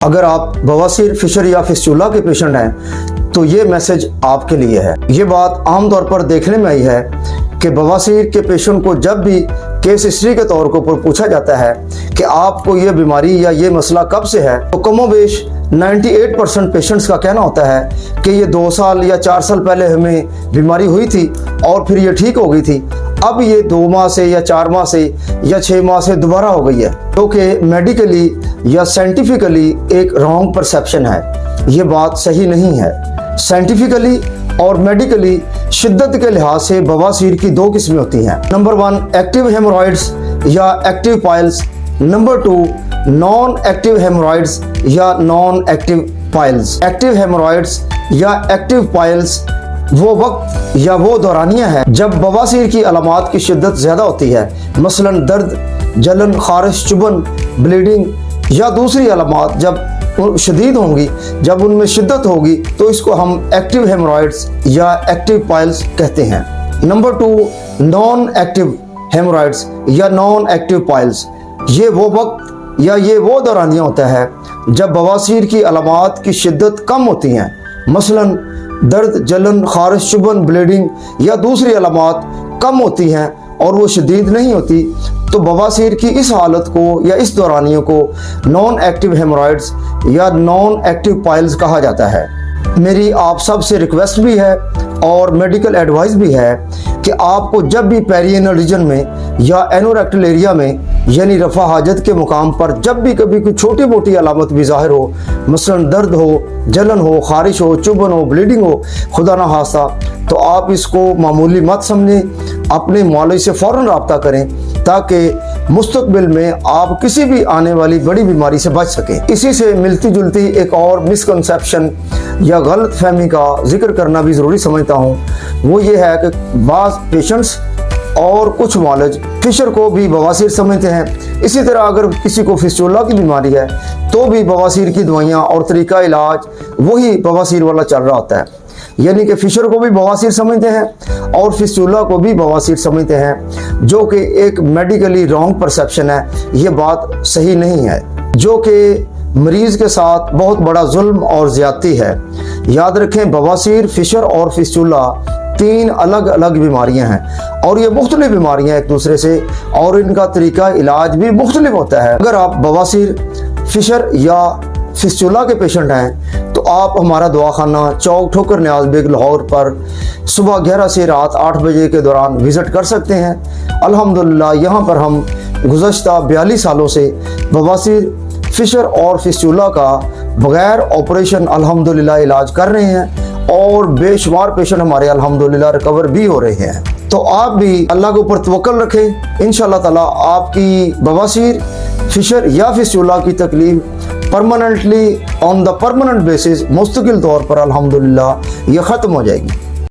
अगर आप बवासीर, फिशर या फिस्टुला के पेशेंट हैं तो ये मैसेज आपके लिए है। ये बात आमतौर पर देखने में आई है कि बवासीर के पेशेंट को जब भी केस हिस्ट्री के तौर पर पूछा जाता है कि आपको ये बीमारी या ये मसला कब से है, तो कमोबेश 98% पेशेंट्स का कहना होता है कि ये 2 साल या 4 साल पहले हमें बीमारी हुई थी और फिर ये ठीक हो गई थी, अब ये 2 माह से या 4 माह से या 6 माह से दोबारा हो गई है, जो कि मेडिकली या साइंटिफिकली एक रॉन्ग परसेप्शन है। ये बात सही नहीं है। साइंटिफिकली और मेडिकली शिद्दत के लिहाज से बवासीर की 2 किस्में होती हैं। नंबर 1 एक्टिव हेमोरॉइड्स या active piles, number 2 non active haemorrhoids या non active piles. Active haemorrhoids या एक्टिव पाइल्स वो वक्त या वो दौरानिया है जब बवासीर की अलामात की शिद्दत ज़्यादा होती है, मसलन दर्द, जलन, खारिश, चुभन, ब्लीडिंग या दूसरी अलामात जब शदीद होंगी, जब उनमें शिद्दत होगी, तो इसको हम एक्टिव हेमोरॉइड्स या एक्टिव पाइल्स कहते हैं। नंबर 2 नॉन एक्टिव हेमोरॉइड्स या नॉन एक्टिव पाइल्स, ये वो वक्त या ये वो दौरानिया होता है जब बवासीर की अलामात की शिद्दत कम होती हैं, मसलन दर्द, जलन, खारिश, चुभन, ब्लीडिंग या दूसरी अलामात कम होती हैं और वो शदीद नहीं होती, तो बवासीर की इस हालत को या इस दौरानियों को नॉन एक्टिव हेमोरॉइड्स या नॉन एक्टिव पाइल्स कहा जाता है। मेरी आप सब से रिक्वेस्ट भी है और मेडिकल एडवाइस भी है कि आपको जब भी पेरिएनल रीजन में या एनोरेक्टल एरिया में यानी रफ़ा हाजत के मुकाम पर जब भी कभी कोई छोटी मोटी अलामत भी ज़ाहिर हो, मसलन दर्द हो, जलन हो, खारिश हो, चुभन हो, ब्लीडिंग हो, खुदा ना खास्ता, तो आप इसको मामूली मत समझें, अपने मौलवी से फ़ौरन रब्ता करें ताकि मुस्तकबिल में आप किसी भी आने वाली बड़ी बीमारी से बच सकें। इसी से मिलती जुलती एक और मिसकंसेप्शन या गलत फहमी का जिक्र करना भी ज़रूरी समझता हूँ। वो ये है कि बाज़ पेशेंट्स और कुछ मौलज फिशर को भी बवासीर समझते हैं। इसी तरह अगर किसी को फिस्टुला की बीमारी है तो भी बवासीर की दवाइयाँ और तरीका इलाज वही बवासीर वाला चल रहा होता है, यानी कि फिशर को भी बवासीर समझते हैं और फिस्टुला को भी बवासीर समझते हैं, जो कि एक मेडिकली रॉन्ग परसेप्शन है। ये बात सही नहीं है, जो कि मरीज़ के साथ बहुत बड़ा जुल्म और ज़्यादती है। याद रखें, बवासीर, फिशर और फिस्टुला 3 अलग अलग बीमारियां हैं और ये मुख्तलिफ बीमारियां एक दूसरे से, और इनका तरीका इलाज भी मुख्तलिफ होता है। अगर आप बवासीर, फिशर या फिस्टुला के पेशेंट हैं तो आप हमारा दवाखाना चौक ठोकर न्याज बेग लाहौर पर सुबह 11 से रात 8 बजे के दौरान विज़िट कर सकते हैं। अल्हम्दुलिल्लाह यहाँ पर हम गुज़श्ता 42 सालों से बवासीर, फिशर और फिस्टुला का बग़ैर ऑपरेशन अल्हम्दुलिल्लाह इलाज कर रहे हैं और बेशुमार पेशेंट हमारे अल्हम्दुलिल्लाह रिकवर भी हो रहे हैं। तो आप भी अल्लाह के ऊपर तवक्कल रखें, इंशाअल्लाह ताला आपकी बवासीर, फिशर या फिस्टुला की तकलीफ permanently on the permanent basis मुस्तकिल तौर पर अल्हम्दुलिल्लाह ये ख़त्म हो जाएगी।